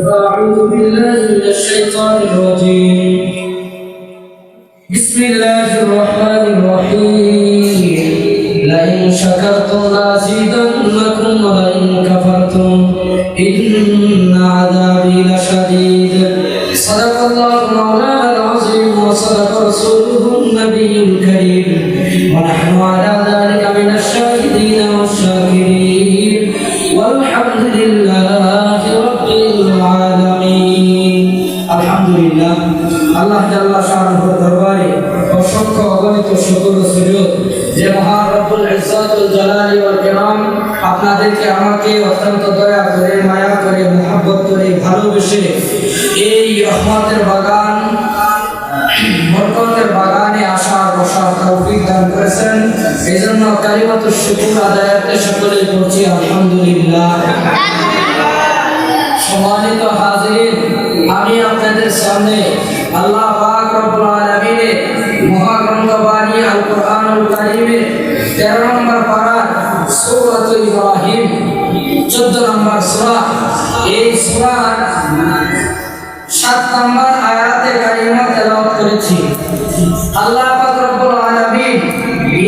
أعوذ بالله من الشيطان الرجيم بسم الله الرحمن الرحيم لئن شكرتم لأزيدنكم ولئن كفرتم إن عذابي لشديد صدق الله مولانا العظيم وصدق رسوله النبي الكريم ونحن على ذلك من الشاهدين والشاكرين والحمد لله رب العالمين الحمد لله আল্লাহ তাআলা শানের দরবারে অসংখ্য অগণিত শুকর ও সুজুদ যে মহান রব্বুল ইজ্জতুল জালালি ওয়াল কিরাম আপনাদেরকে আমাকে অত্যন্ত দয়া করে মায়া করে মহব্বত করে ভালোবেসে এই রহমতের বাগান বরকতের বাগানে আসার বসার তৌফিক দান করেছেন এজন্য কালিমাতুশ শুকর আদায়াতে সকলেই পড়ছি আলহামদুলিল্লাহ। সম্মানিত হাজিরিন, আমি আপনাদের সামনে আল্লাহ পাক রব্বুল আলামিনের মহাগ্রন্থ বাণী আল কোরআনুল কারীমের 13 নম্বর পারা সূরাতুল ইব্রাহিম 14 নম্বর সূরা, এই সূরার 7 নম্বর আয়াতে কারিমা তেলাওয়াত করেছি। আল্লাহ পাক রব্বুল আলামিন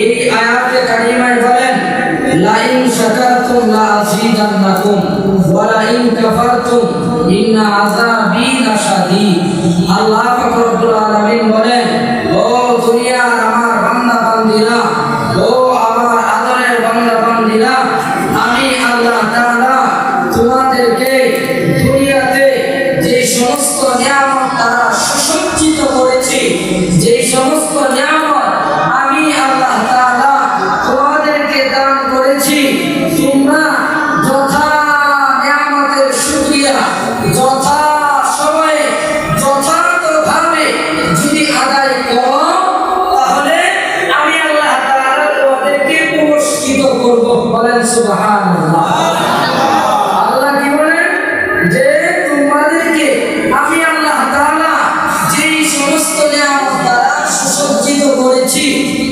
এই আয়াতে কারিমায় বলেন লাইন শাকারতুম লাযীদান্নাকুম ওয়া লাইন কাফারতুম ইন্না আযাবি লাশাদীদ। আল্লাহ পাক রব্বুল আলামিন বলেন, ও দুনিয়ার আমার বান্দা বান্দীরা, ও আমার আদরের বান্দা বান্দীরা, আমি আল্লাহ তাআলা তোমাদেরকে দুনিয়াতে যে সমস্ত নিয়ামত দ্বারা সুসজ্জিত করেছি, যে সমস্ত নিয়ামত আমি আল্লাহ তাআলা তোমাদেরকে দান করেছি, তোমরা যথা নিয়ামতের শুকরিয়া যথা সময়ে যথাযথভাবে যদি আদায় করো তাহলে আমি আল্লাহ তাআলা তোমাদেরকে পুরস্কৃত করব। বলেন সুবহানাল্লাহ। আল্লাহ কি বলেন যে তোমাদেরকে আমি আল্লাহ তাআলা যেই সমস্ত নিয়ামত দ্বারা সুসজ্জিত করেছি,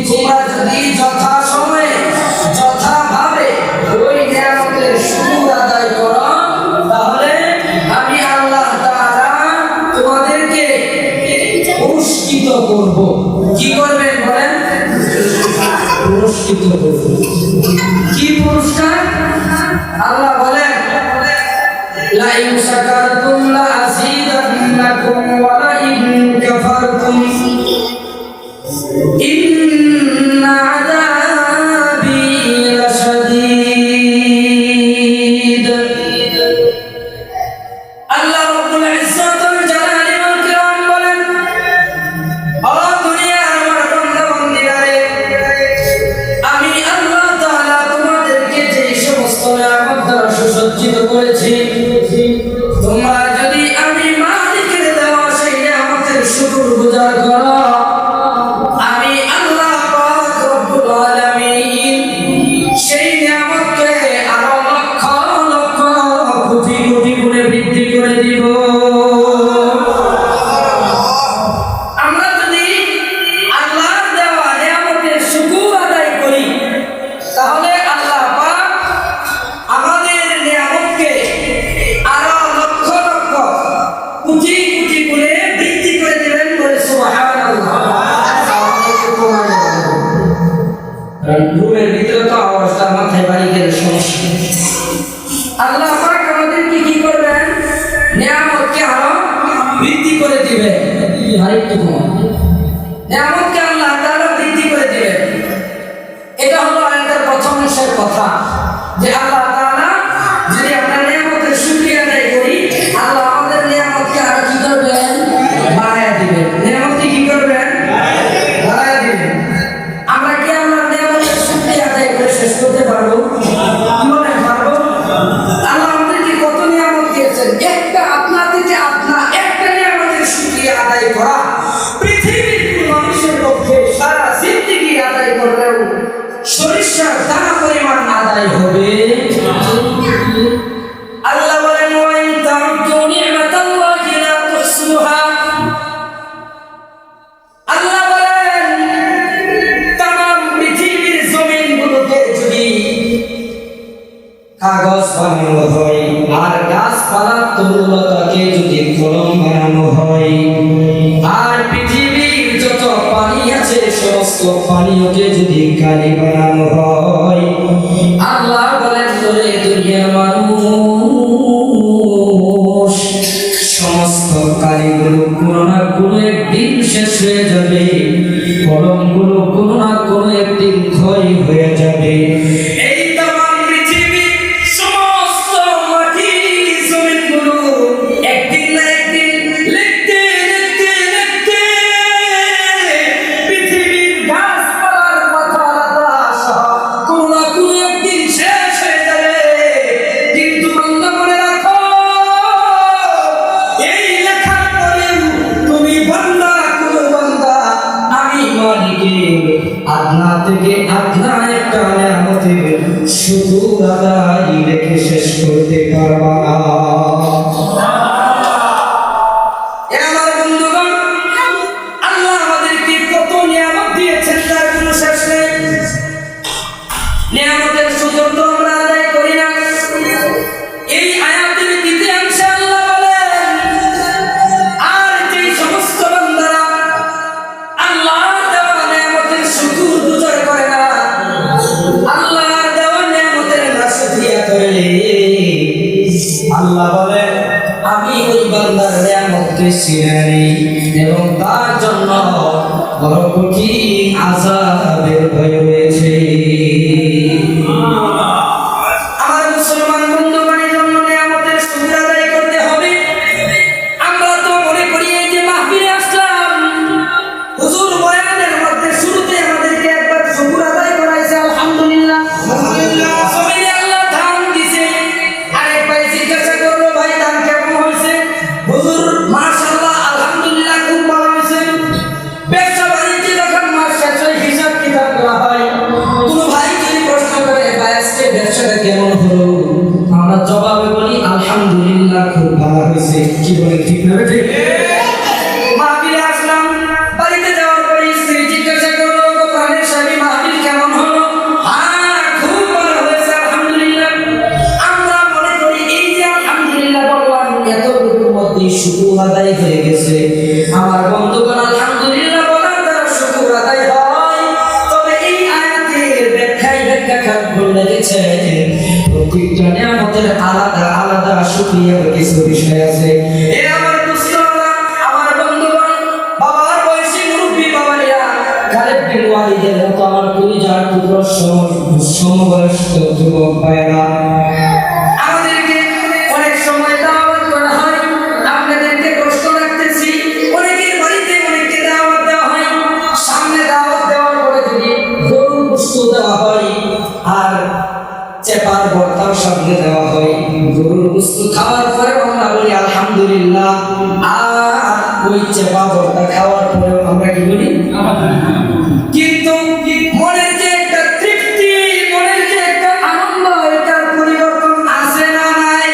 তোমরা যদি যথা সময়ে যথাভাবে ওই নিয়ামতের শুকর আদায় করো তাহলে আমি আল্লাহ তাআলা তোমাদেরকে পুরস্কৃত করব। কি করবেন বলেন? পুরস্কৃত করব। কি পুরস্কার? আল্লাহ বলেন লাইন শাকারতুম লাযীদান্নাকুম ওয়া লাইন কাফারতুম ইন্না আযাবি লাশাদীদ। আল্লাহ রাব্বুল ইজ্জতুল জালালি ওয়াল কিরাম বলেন, ও দুনিয়ার আমার বান্দা বান্দীরা, আমি আল্লাহ তাআলা তোমাদেরকে যে সমস্ত নিয়ামত দ্বারা সুসজ্জিত করেছি, তোমরা যদি আমি মালিকের দেওয়া সেই নিয়ামতের শুকরগুজার করো, আমি আল্লাহ পাক রব্বুল আলামিন সেই নিয়ামতকে আরো লক্ষ লক্ষ কোটি কোটি গুণে বৃদ্ধি করে দিব। আমরা যদি আল্লাহর দেওয়া নিয়ামতের শুকর আদায় করি তাহলে আল্লাহ পাক আমাদের নিয়ামতকে আরো লক্ষ লক্ষ কোটি কোটি গুণে বৃদ্ধি করে দিবেন। বলে সুবহানাল্লাহ। রুমের ভিতরে তো আওয়াজটা মাথায় বাড়ি গেলে সমস্যা। আল্লাহ পাক আমাদেরকে কি করবেন? নিয়ামতকে আরো বৃদ্ধি করে দিবেন। আরেকটু নিয়ামতকে আল্লাহ তাআলা বৃদ্ধি করে দিবেন। এটা হলো আয়াতের প্রথম অংশের কথা, যে আল্লাহ তাআলা যদি আমরা নিয়ামতের শুকরিয়া আদায় করি, আল্লাহ আমাদের নিয়ামতকে আরো কি করবেন? বাড়ায়া দিবেন। নিয়ামতকে কি করবেন? বাড়ায়া দিবেন। আমরা কি আল্লাহর নিয়ামতের শুকরিয়া আদায় করে শেষ করতে পারবো? মনে পারবো? আল্লাহ আমাদেরকে কত নিয়ামত দিয়েছেন, একটা আপনা থেকে আপনা একটা নিয়ামতের শুকরিয়া আদায় করা পৃথিবীর মানুষের পক্ষে সারা জিন্দেগি আদায় করলেও সরিষার দানা পরিমাণ আদায় হবে। আল্লাহ বলেন ওয়া ইন তা'উদ্দু নি'মাতাল্লাহি লা তুহসুহা। আল্লাহ বলেন तमाम পৃথিবীর জমিনগুলোতে যদি কাগজ বানানো হয় আর গাছপালার তরুলতাকে পানীয়কে যদি কালি বানানো হয়, আল্লাহ বলেন তোরে দুনিয়ার মানুষ, সমস্ত কালিগুলো কোনো না কোনো একদিন শেষ হয়ে যাবে, কলমগুলো কোনো না কোনো একদিন ক্ষয় হয়ে যাবে। এই তামাম পৃথিবীর সমস্ত মাটি জমিনগুলো একদিন না একদিন লিখতে লিখতে লিখতে পৃথিবীর গাছপালার পাতা লতা কোনো না কোনো একদিন শেষ হয়ে যাবে। কিন্তু বান্দা মনে রাখো, এই লেখার পরেও তুমি বান্দা কোনো বান্দা আমি মালিকের আদনা থেকে আদনা একটা নেয়ামতের শুকুর আদায় রেখে শেষ করতে পারবা না। এ আমার বন্ধুগণ, আল্লাহ আমাদেরকে কত নিয়ামত দিয়েছেন তার কোনো শেষ নেই। নিয়ামতের সুযোগ তো আমরা আদায় করি না। এই আয়াতের দ্বিতীয়াংশে আল্লাহ বলেন, আর যেই সমস্ত বান্দারা আল্লাহর দেওয়া নিয়ামতের শুকর গুজার করে না, আল্লাহর দেওয়া নিয়ামতের নাশুকরিয়া করে, আল্লাহ বলেন আমি ওই বান্দার নিয়ামতকে ছিনে নেই এবং তার জন্য বড় কঠিন আযাবের ভয় রয়েছে। আমার মুসলমান বন্ধুগণের জন্য নিয়ামতের শুকর আদায় করতে হবে। আমরা তো মনে করি এই যে মাহফিলে আসলাম, হুজুর বয়ানের মধ্যে শুরুতে আমাদেরকে একবার শুকর আদায় করাইছে, আলহামদুলিল্লাহ। জমিনে আল্লাহ ধান দিছে, আরেক ভাই জিজ্ঞাসা করলো, ভাই ধান কেমন হয়েছে? হুজুর মাশাআল্লাহ আলহামদুলিল্লাহ খুব ভালো হয়েছে। ব্যবসা বাণিজ্যে যখন মাস শেষ হয় হিসাব কিতাব করা হয়, কোনো ভাই যদি প্রশ্ন করে ভাই আজকে ব্যবসাটা কেমন হলো, আমরা জবাবে বলি আলহামদুলিল্লাহ খুব ভালো হয়েছে। কি বলে ঠিক না ঠিক? মাহফিলে আসলাম, বাড়িতে যাওয়ার পরে স্ত্রী জিজ্ঞাসা করলো, গো প্রাণের স্বামী মাহফিল কেমন হলো? হ্যাঁ খুব ভালো হয়েছে আলহামদুলিল্লাহ। আমরা মনে করি এই যে আলহামদুলিল্লাহ বললাম, এতটুকুর মধ্যে শুকর আদায় হয়ে গেছে। আমার বন্ধুগণ, আলহামদুলিল্লাহ বলার দ্বারা শুকর আদায় হয়। তবে এই আয়াতের ব্যাখ্যাকার বলে গেছে প্রত্যেকটা নিয়ামতের আলাদা আলাদা শুকরিয়া কিছু বিষয় আছে। এ আমার দুস্থরা, আমার বন্ধুগণ, বাবার বয়সী মুরব্বী বাবারা, খালেদ বিন ওয়ালিদের মতো আমার কলিজার টুকরো সমবয়স্ক যুবক ভাইয়েরা, আমাদেরকে অনেক সময় দাওয়াত করা হয়। আপনাদেরকে কষ্ট রাখতেছি, অনেকের বাড়িতে অনেককে দাওয়াত দেওয়া হয়। সামনে দাওয়াত দেওয়ার পরে যদি গরুর গোশত দেওয়া হয় আর চেপার ভর্তাও সামনে দেওয়া হয়, গরুর গোশত খাওয়ার পরে আমরা বলি আলহামদুলিল্লাহ, আর ওই চেপা ভর্তা খাওয়ার পরেও আমরা কি বলি? কিন্তু মনের যে একটা তৃপ্তি, মনের যে একটা আনন্দ, এটার পরিবর্তন আছে না নাই?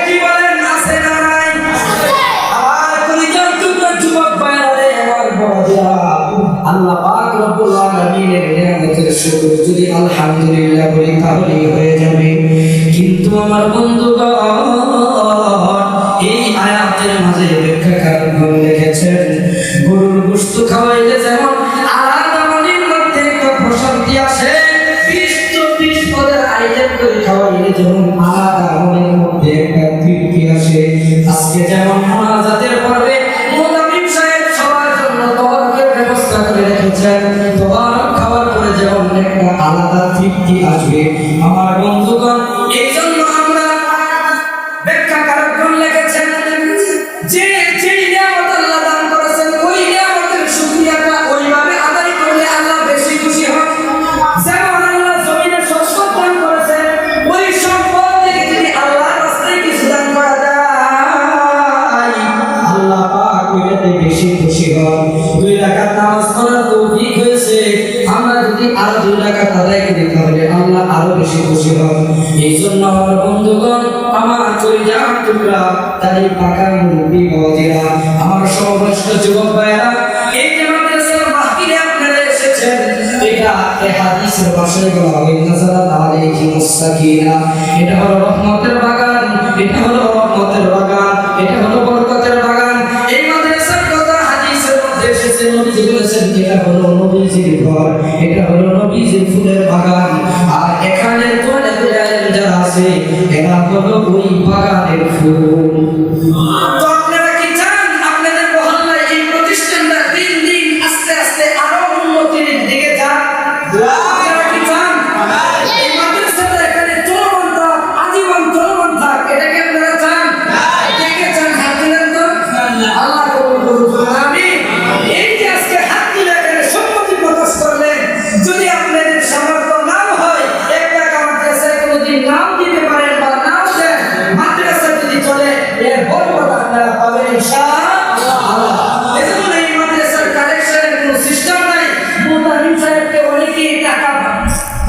কি বলেন, আছে না নাই? আমার পরিজন যুবক ভাইরা, আমার বড়রা, আল্লাহ পাক রব্বুল আলামিনের নিয়ামতের শুকর যদি আলহামদুলিল্লাহ বলি তাহলেই হয়ে যাবে। কিন্তু আমার বন্ধুগণ, এই আয়াতের মাঝে ব্যাখ্যাকারগণ লিখেছেন, গরুর গোশত খাওয়াইলে যেমন আলাদা মনের মধ্যে একটা প্রশান্তি আসে, 20-30 পদের আইটেম করে খাওয়াইলে যেমন আলাদা মনের মধ্যে একটা তৃপ্তি আসে। আজকে যেমন মোনাজাতের পর্বে মুতামিম সাহেব সবার জন্য তওয়ারকের ব্যবস্থা করে রেখেছেন, তওয়ারক খাওয়ার পরে যেমন একটা আলাদা তৃপ্তি আসবে। আমার বন্ধুগণ, এই জন্য আমরা ব্যাখ্যাকারগণ লিখেছেন যে যেই নিয়ামত আল্লাহ দান করেছেন, ওই নিয়ামতের শুকরিয়াটা ওইভাবে আদায় করলে আল্লাহ বেশি খুশি হন। যেমন আল্লাহ জমিনে সম্পদ দান করেছেন, ওই সম্পদ থেকে যদি আল্লাহর রাস্তায় কিছু দান করা যায়, আল্লাহ পাক ওইটাতে বেশি খুশি হন। 2 রাকাত নামাজ পড়ার তৌফিক হয়েছে, আমরা যদি আরো 2 রাকাত আদায় করি তাহলে আল্লাহ আরো বেশি খুশি হন। এই জন্য আমার বন্ধুগণ, আমার কলিজার টুকরা, তাদের পাকা মুরব্বী বাবাজিরা, আমার সমবয়স্ক যুবক ভাইয়েরা, এই যে মাদ্রাসার মাহফিলে আপনারা এসেছেন, এটা এই হাদিসের ভাষায় বলা হয় নাযারাত আলাইহিমুস সাকিনা। এটা হলো রহমতের বাগান, এটা হলো রহমতের বাগান, এটা হলো বরকতের বাগান। এই মাদ্রাসার কথা হাদিসের মধ্যে এসেছে, নবীজি বলেছেন এটা হলো নবীজির ঘর, এটা হলো নবীজির ফুলের বাগান। আর এখানে তোয়ালেবুল আলেম যারা আছে এরা হলো ওই বাগানের ফুল। তো আপনারা কি চান আপনাদের মহল্লায় এই প্রতিষ্ঠানটা দিন দিন আস্তে আস্তে আরো উন্নতির দিকে যাক? আপনারা কি চান এই মাদ্রাসাটা এখানে চলমান থাক, আজীবন চলমান থাক? এটা কি আপনারা চান? কে কে চান হাত তুলেন তো? আল্লাহ কবুল করুন। আমিন। এই যে আজকে হাত তুলে এখানে সম্মতি প্রকাশ করলেন, যদি আপনাদের সামর্থ্য নাও হয়, এক টাকা মাদ্রাসায় কোনোদিন নাম দিতে পারেন বা নাও দেন, মাদ্রাসা যদি চলে এর বরকত আপনারা পাবেন ইনশাআল্লাহ। এজন্য এই মাদ্রাসার কালেকশনের কোনো সিস্টেম নাই। মুতাহিম সাহেবকে অনেকেই টাকা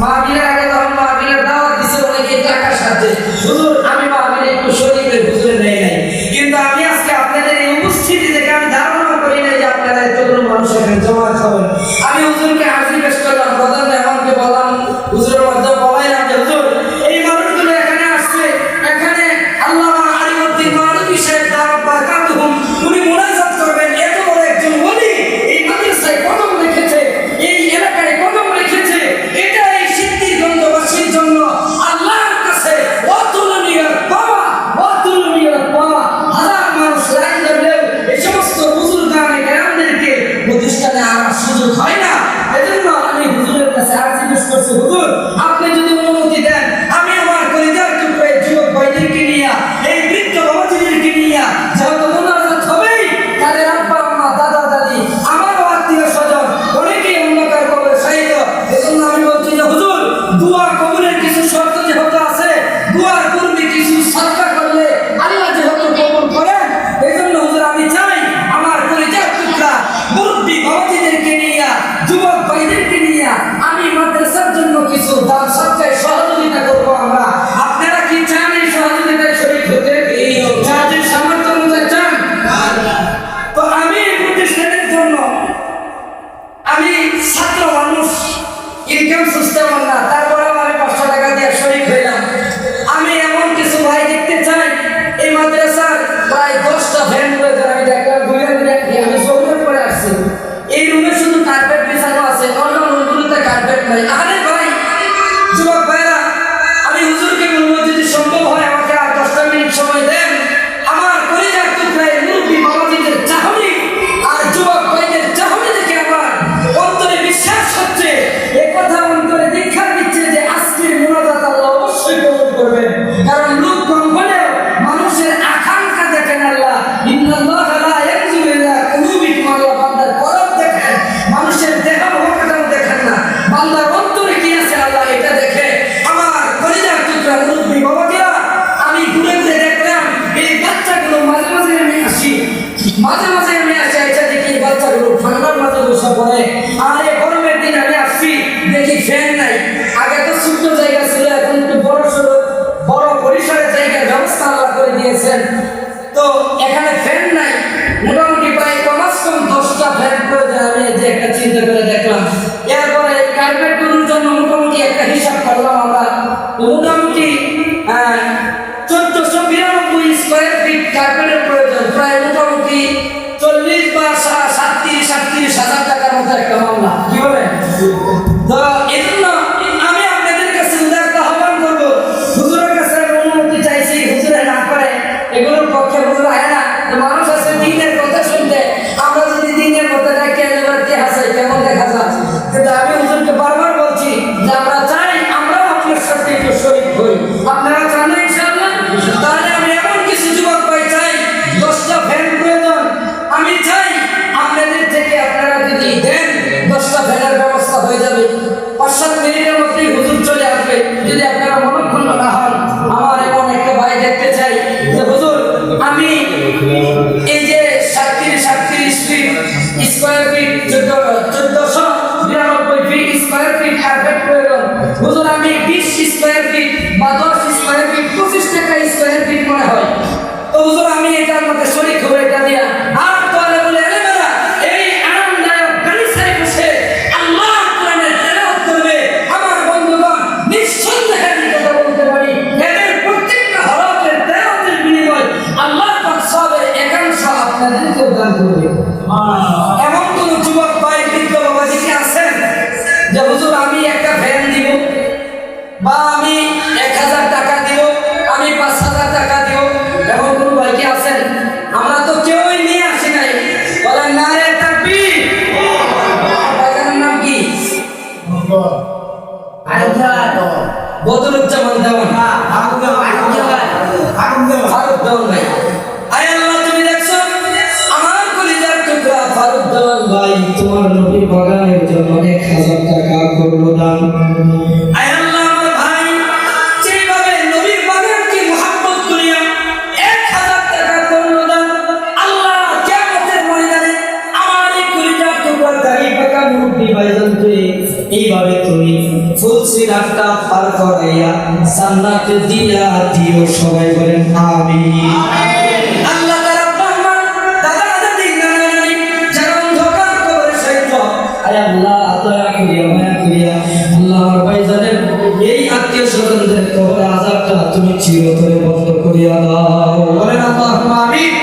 মাহফিলের আগে তখন মাহফিলের দাওয়াত দিছে, অনেকেই টাকার সাথে হুজুর আমি মাহফিলে একটু শরীরের হুজুরে নেই নাই, কিন্তু আমি আজকে আপনাদের এই উপস্থিতি দেখে আমি ধারণা করি নাই যে আপনারা এতগুলো মানুষ এখানে জমা হবেন। আমি হুজুরকে হাজির পেশ করলাম, প্রধান মেহমানকে বললাম, হুজুরের মাধ্যমে বলাইলাম যে হুজুর এই মানুষগুলো এখানে আসছে, এখানে আল্লামা আলিমউদ্দিন মানবী সাহেব দাওয়াত বারাকাতুহুম উনি মুনাজাত করবেন। এত বড় একজন ওলি এই মাদ্রাসায় কদম রেখেছে, এই এলাকায় কদম রেখেছে, এটা এই সিদ্ধিরগঞ্জবাসীর জন্য আল্লাহর কাছে অতুলনীয় পাওয়া, অতুলনীয় পাওয়া। হাজার মানুষ লাইন ধরলেও এই সমস্ত বুজুর্গানে কেরামদেরকে প্রতিষ্ঠানে আনার সুযোগ হয় না। এজন্য আমি হুজুরের কাছে আর্জি পেশ করছি, হুজুর আপনি যদি অনুমতি দেন, আমি আমার পরিবার টুকরে যুবক ভাইদেরকে নিয়ে, এই বৃদ্ধ বাবাজিদেরকে নিয়ে যেহেতু মুনাজাত হবেই, তাদের আব্বা আম্মা দাদা দাদি আমারও আত্মীয় স্বজন অনেকেই অন্ধকার কবরে শায়িত। এজন্য আমি বলছি যে হুজুর দোয়া কবুলের কিছু শর্ত যেহেতু আছে, দোয়ার পূর্বে কিছু সাদকা করলে আল্লাহ যেহেতু কবুল করেন, এজন্য হুজুর আমি চাই আমার পরিবার টুকরা মুরব্বী বাবাজিদেরকে নিয়ে, যুবক ভাইদেরকে নিয়ে আমি মাদ্রাসার জন্য কিছু দান সৎকায় সহযোগিতা করবো। আমরা আপনারা কি চান এই সহযোগিতায় শরীক হতে? যাদের সামর্থ্য অনুযায়ী চান? তো আমি এই প্রতিষ্ঠানের জন্য আমি ছাত্র মানুষ, ইনকাম সিস্টেম না, তারপরে আমি 500 টাকা দিয়ে শরীক হইলাম। আমি এমন কিছু ভাই দেখতে চাই এই মাদ্রাসার প্রায় 10টা ভ্যান রয়েছে, আমি দেখলাম ঘুরে ঘুরে আমি সৌরভ করে আসছি। এই রুমে শুধু কার্পেট বিছানো আছে, অন্য রুমগুলোতে কার্পেট নাই। আরে ভাই যুবক ভাইরা, আমি হুজুরকে বলবো যদি সম্ভব হয় আমাকে আর 10টা মিনিট সময় দেন, আমার পরিবার টুকরায় মুরব্বী বাবাজিদের চাহনি আর যুবক ভাইদের চাহনি দেখে আমার অন্তরে বিশ্বাস হচ্ছে, এ কথা অন্তরে দীক্ষা দিচ্ছে যে আজকের মুনাজাত আল্লাহ অবশ্যই কবুল করবেন। কারণ লোক কম হলেও মানুষের আকাঙ্ক্ষা দেখেন আল্লাহ। ইন্নাল্লাহা লা ইয়ানজুরু ইলা কুলুবিকুম, আল্লাহ বান্দার কলব দেখেন, মানুষের দেহ অবকাঠামো দেখেন না, বান্দার অন্তরে কি আছে আল্লাহ এটা দেখে। আমার পরিবার টুকরা মুরব্বী বাবাকেরা আমি ঘুরে ঘুরে দেখলাম, এই বাচ্চাগুলো মাঝে মাঝে আমি আসি, আচ্ছা দেখি এই বাচ্চাগুলো ঠান্ডার মাঝে বসে পড়ে। আর এই গরমের দিন আমি আসছি, দেখি ফ্যান নাই। আগে তো ছোট্ট জায়গা ছিল, এখন একটু বড় পরিসরের জায়গার ব্যবস্থা আল্লাহ করে দিয়েছেন। তো এখানে ফ্যান নাই, মোটামুটি প্রায় কমাস কম 10টা ফ্যান প্রয়োজন। আমি যে একটা চিন্তা করে দেখলাম, এরপরে কার্পেটগুলোর জন্য মোটামুটি একটা হিসাব করলাম আমরা, মোটামুটি 1492 স্কয়ার ফিট কার্পেটের প্রয়োজন, প্রায় মোটামুটি 40 বা 37 হাজার টাকার মতো একটা মামলা। কি বলেন? তো এজন্য আমি আপনাদের কাছে উদারতা আহ্বান করবো, হুজুরের কাছে অনুমতি চাইছি, হুজুরে না করে এগুলোর পক্ষে হুজুর আয় না। মানুষ আছে দিনের কথা শুনতে, আমরা যদি দিনের কথা ডাকি এবার কি হাসাই কেমন দেখা যায়। কিন্তু আমি হুজুরকে বারবার বলছি যে আমরা চাই আমরাও আপনার সাথে একটু শরীক হই। আপনারা চান না ইনশাআল্লাহ? তাহলে আমি এমন কিছু যুবক ভাই চাই, 10টা ফ্যান প্রয়োজন। আমি চাই আপনাদের থেকে আপনারা যদি দেন 10টা ফ্যানের ব্যবস্থা হয়ে যাবে। 5-7 মিনিটের মধ্যেই হুজুর চলে আসবে, যদি আপনারা মনক্ষুণ্ণ না হন। আমার এমন একটা ভাই দেখতে চাই যে হুজুর আমি এই যে 37 fit square feet 1492 fit square feet carpet প্রয়োজন। হুজুর আমি 20 স্কয়ার ফিট বা 10 স্কয়ার ফিট 25 টাকা স্কয়ার ফিট মনে হয়। তো হুজুর আমি এটার মধ্যে শরীক হবো, এটা দিয়া। আর তোলে বলে এলেমেরা এই আরামদায়ক গালিসায় বসে আল্লাহ কোরআনের তেলাওয়াত করবে। আমার বন্ধুগণ নিঃসন্দেহে আমি কথা বলতে পারি, এদের প্রত্যেকটা হরফের তেলাওয়াতের বিনিময় আল্লাহ পাক সবের একাংশ আপনাদেরকে দান করবে। এমন কোন যুবক ভাই দেওয়ান ভাই, আয় আল্লাহ তুমি দেখছো আমার কলিজার টুকরা ফারুক দেওয়ান ভাই তোমার নবীর বাগানের জন্য 1000 টাকা করলো দান। আয় আল্লাহ আমার ভাই যেভাবে নবীর বাগানকে মুহাব্বত করিয়া 1000 টাকা করলো দান, আল্লাহ কিয়ামতের ময়দানে আমার এই কলিজার টুকরা দাড়ি পাকা মুরব্বি ভাইজানকে এইভাবে তুমি ফুলসিরাতটা পার করাইয়া জান্নাতে দিয়া দিও, সবাই বলেন আমিন। আল্লাহ তাআলা রহমান দাদা দাদি নানা নানি যারা অন্ধকার কবরে শায়িত, আয় আল্লাহ দয়া করিয়া মায়া করিয়া আল্লাহ আমার ভাইজানের এই আত্মীয় স্বজনদের কবরে আযাবটা তুমি চিরতরে বন্ধ করিয়া দাও, বলেন আল্লাহুম্মা আমিন।